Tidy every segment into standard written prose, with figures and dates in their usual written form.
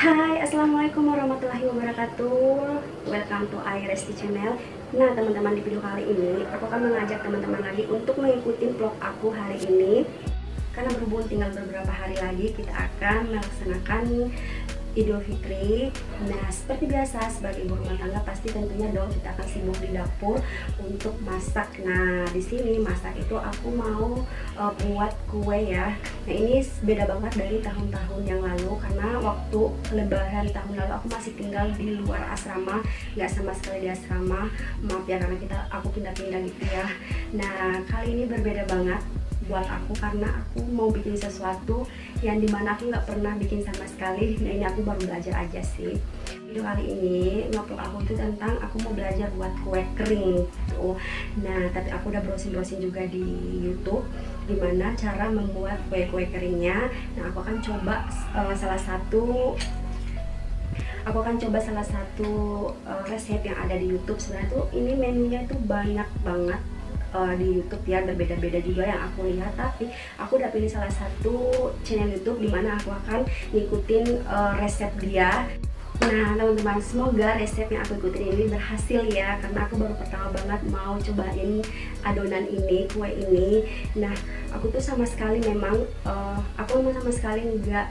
Hai, assalamualaikum warahmatullahi wabarakatuh. Welcome to iResti Channel. Nah teman-teman, di video kali ini aku akan mengajak teman-teman lagi untuk mengikuti vlog aku hari ini. Karena berhubung tinggal beberapa hari lagi kita akan melaksanakan Idul Fitri. Nah seperti biasa sebagai ibu rumah tangga pasti tentunya dong kita akan sibuk di dapur untuk masak. Nah di sini masak itu aku mau buat kue ya. Nah ini beda banget dari tahun-tahun yang lalu karena waktu Lebaran tahun lalu aku masih tinggal di luar asrama, nggak sama sekali di asrama. Maaf ya karena aku pindah-pindah gitu ya. Nah kali ini berbeda banget buat aku karena aku mau bikin sesuatu yang dimana aku nggak pernah bikin sama sekali. Nah ini aku baru belajar aja sih. Video kali ini vlog aku itu tentang aku mau belajar buat kue kering gitu. Nah tapi aku udah browsing juga di YouTube gimana cara membuat kue-kue keringnya. Nah aku akan coba salah satu resep yang ada di YouTube. Sebenarnya tuh ini menunya itu banyak banget di YouTube ya, berbeda-beda juga yang aku lihat, tapi aku udah pilih salah satu channel YouTube dimana aku akan ngikutin resep dia. Nah teman-teman, semoga resep yang aku ikutin ini berhasil ya, karena aku baru pertama banget mau cobain adonan ini, kue ini. Nah aku tuh sama sekali memang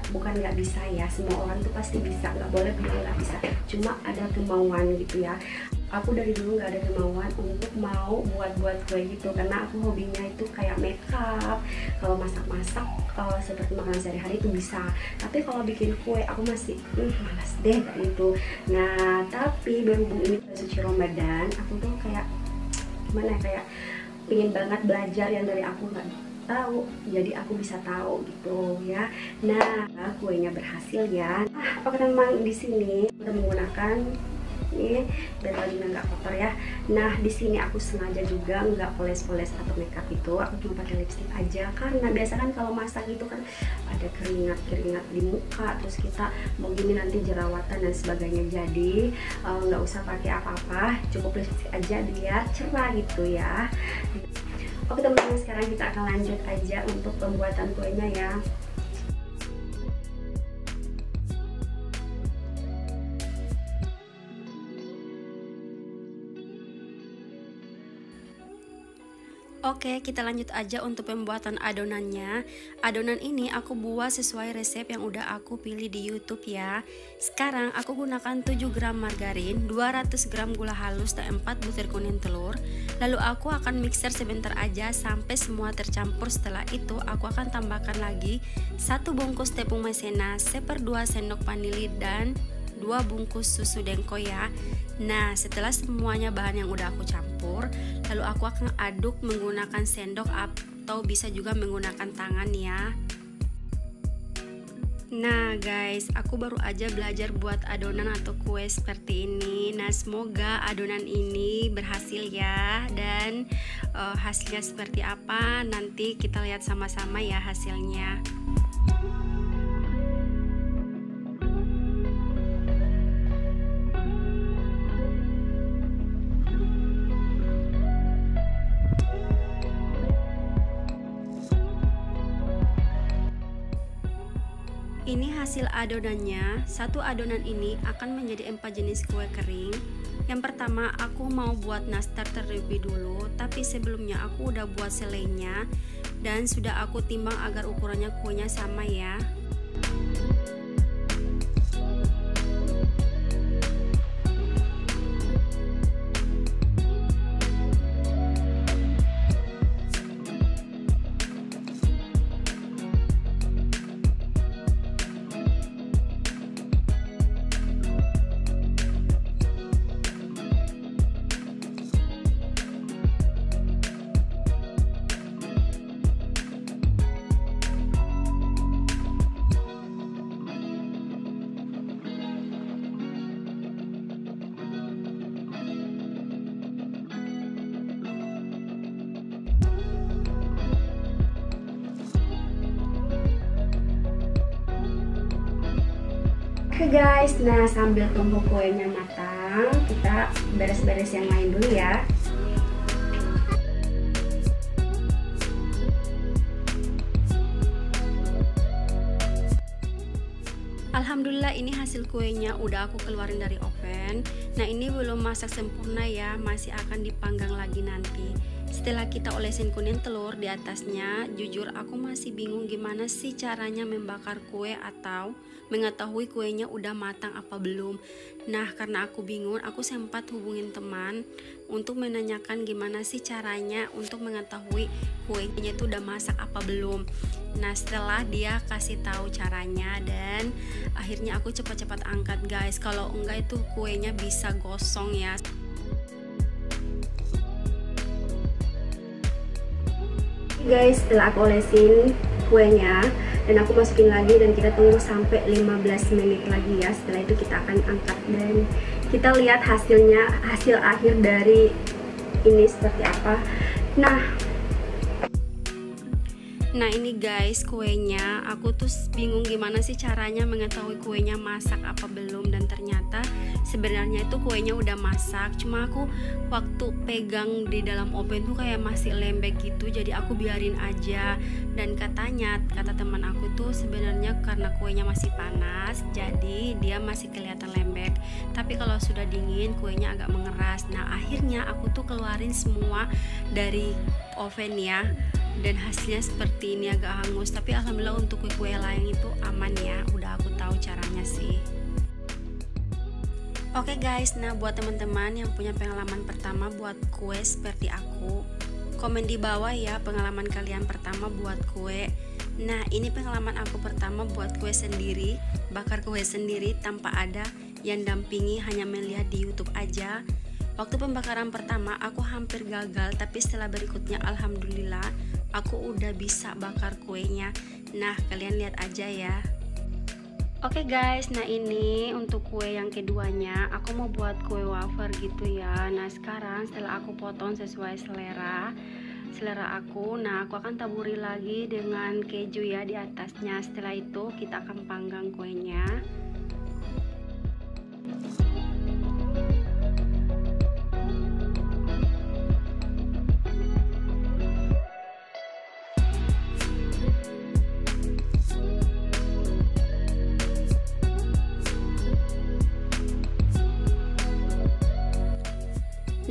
bukan nggak bisa ya, semua orang tuh pasti bisa, nggak boleh bilang nggak bisa, cuma ada kemauan gitu ya. Aku dari dulu nggak ada kemauan untuk mau buat kue gitu karena aku hobinya itu kayak makeup. Kalau masak-masak seperti makanan sehari-hari itu bisa, tapi kalau bikin kue aku masih malas deh kayak gitu. Nah tapi berhubung ini suci Ramadan, aku tuh kayak gimana ya, kayak pengen banget belajar yang dari aku nggak tahu, jadi aku bisa tahu gitu ya. Nah kuenya berhasil ya. Oke teman, di sini udah menggunakan ini dan bajunya nggak kotor ya. Nah di sini aku sengaja juga nggak poles-poles atau makeup itu, aku cuma pakai lipstick aja karena biasa kan kalau masak itu kan ada keringat di muka, terus kita mau gini nanti jerawatan dan sebagainya. Jadi nggak usah pakai apa-apa, cukup lipstick aja biar cerah gitu ya. Oke teman-teman, sekarang kita akan lanjut aja untuk pembuatan kuenya ya. Oke, kita lanjut aja untuk pembuatan adonannya. Adonan ini aku buat sesuai resep yang udah aku pilih di YouTube ya. Sekarang aku gunakan 7 gram margarin, 200 gram gula halus, dan 4 butir kuning telur. Lalu aku akan mixer sebentar aja sampai semua tercampur. Setelah itu aku akan tambahkan lagi 1 bungkus tepung maizena, 1/2 sendok vanili, dan 2 bungkus susu dengko ya. Nah setelah semuanya bahan yang udah aku campur, lalu aku akan aduk menggunakan sendok atau bisa juga menggunakan tangan ya. Nah guys, aku baru aja belajar buat adonan atau kue seperti ini. Nah semoga adonan ini berhasil ya, dan hasilnya seperti apa nanti kita lihat sama-sama ya hasilnya. Ini hasil adonannya. Satu adonan ini akan menjadi 4 jenis kue kering. Yang pertama aku mau buat nastar terlebih dulu, tapi sebelumnya aku udah buat selainya dan sudah aku timbang agar ukurannya kuenya sama ya. Oke guys, nah sambil tunggu kuenya matang, kita beres-beres yang lain dulu ya. Alhamdulillah ini hasil kuenya udah aku keluarin dari oven. Nah ini belum masak sempurna ya, masih akan dipanggang lagi nanti. Setelah kita olesin kuning telur di atasnya, jujur aku masih bingung gimana sih caranya membakar kue atau mengetahui kuenya udah matang apa belum. Nah karena aku bingung, aku sempat hubungin teman untuk menanyakan gimana sih caranya untuk mengetahui kuenya itu udah masak apa belum. Nah setelah dia kasih tahu caranya dan akhirnya aku cepat-cepat angkat guys. Kalau enggak itu kuenya bisa gosong ya. Guys, setelah aku olesin kuenya dan aku masukin lagi dan kita tunggu sampai 15 menit lagi ya. Setelah itu kita akan angkat dan kita lihat hasilnya, hasil akhir dari ini seperti apa. Nah ini guys kuenya, aku tuh bingung gimana sih caranya mengetahui kuenya masak apa belum. Dan ternyata sebenarnya itu kuenya udah masak, cuma aku waktu pegang di dalam oven tuh kayak masih lembek gitu, jadi aku biarin aja. Dan kata teman aku tuh sebenarnya karena kuenya masih panas jadi dia masih kelihatan lembek, tapi kalau sudah dingin kuenya agak mengeras. Nah akhirnya aku tuh keluarin semua dari oven ya, dan hasilnya seperti ini, agak hangus. Tapi alhamdulillah untuk kue-kue lain itu aman ya, udah aku tahu caranya sih. Oke guys, nah buat teman-teman yang punya pengalaman pertama buat kue seperti aku, komen di bawah ya pengalaman kalian pertama buat kue. Nah ini pengalaman aku pertama buat kue sendiri, bakar kue sendiri tanpa ada yang dampingi, hanya melihat di YouTube aja. Waktu pembakaran pertama aku hampir gagal, tapi setelah berikutnya alhamdulillah aku udah bisa bakar kuenya. Nah kalian lihat aja ya. Oke guys, nah ini untuk kue yang keduanya, aku mau buat kue wafer gitu ya. Nah sekarang setelah aku potong sesuai selera aku, nah aku akan taburi lagi dengan keju ya di atasnya. Setelah itu kita akan panggang kuenya.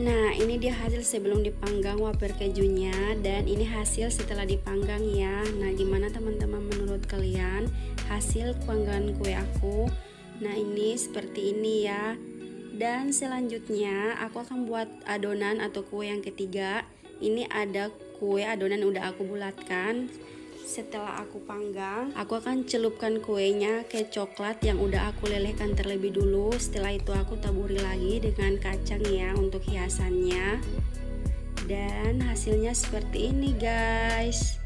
Nah ini dia hasil sebelum dipanggang wafer kejunya, dan ini hasil setelah dipanggang ya. Nah gimana teman-teman menurut kalian hasil panggangan kue aku? Nah ini seperti ini ya. Dan selanjutnya aku akan buat adonan atau kue yang ketiga. Ini ada kue adonan udah aku bulatkan. Setelah aku panggang, aku akan celupkan kuenya ke coklat yang udah aku lelehkan terlebih dulu. Setelah itu aku taburi lagi dengan kacang ya untuk hiasannya. Dan hasilnya seperti ini guys.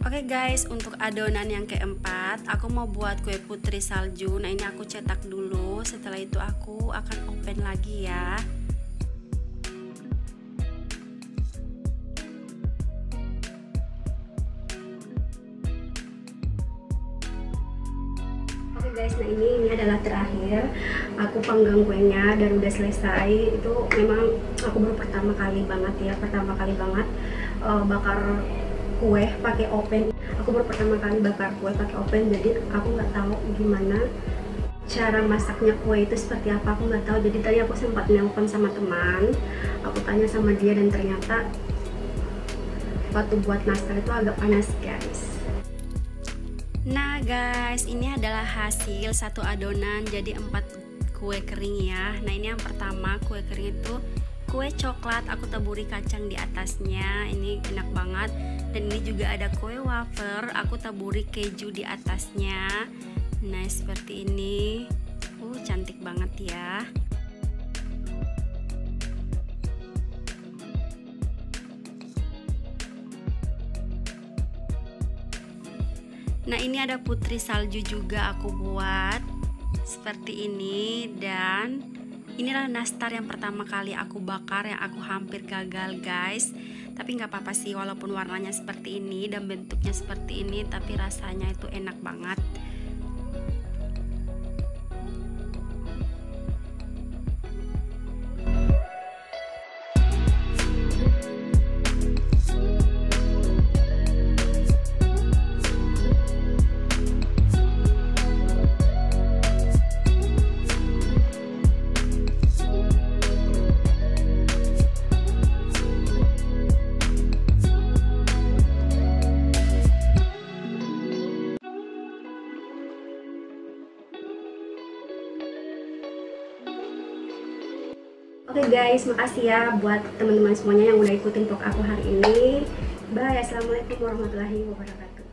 Oke guys, untuk adonan yang keempat, aku mau buat kue putri salju. Nah ini aku cetak dulu, setelah itu aku akan open lagi ya. Oke guys, nah ini adalah terakhir aku panggang kuenya dan udah selesai. Itu memang aku baru pertama kali banget bakar kue pakai oven. Aku baru pertama kali bakar kue pakai oven, jadi aku nggak tahu gimana cara masaknya kue itu seperti apa, aku nggak tahu. Jadi tadi aku sempat nelpon sama teman, aku tanya sama dia dan ternyata waktu buat nastar itu agak panas guys. Nah guys, ini adalah hasil satu adonan jadi 4 kue kering ya. Nah ini yang pertama kue kering itu kue coklat, aku taburi kacang di atasnya, ini enak banget. Dan ini juga ada kue wafer, aku taburi keju di atasnya. Nah seperti ini, cantik banget ya. Nah ini ada putri salju juga aku buat seperti ini, dan Inilah nastar yang pertama kali aku bakar, yang aku hampir gagal guys. Tapi nggak apa-apa sih, walaupun warnanya seperti ini dan bentuknya seperti ini, tapi rasanya itu enak banget. Oke guys, makasih ya buat teman-teman semuanya yang udah ikutin vlog aku hari ini. Bye, assalamualaikum warahmatullahi wabarakatuh.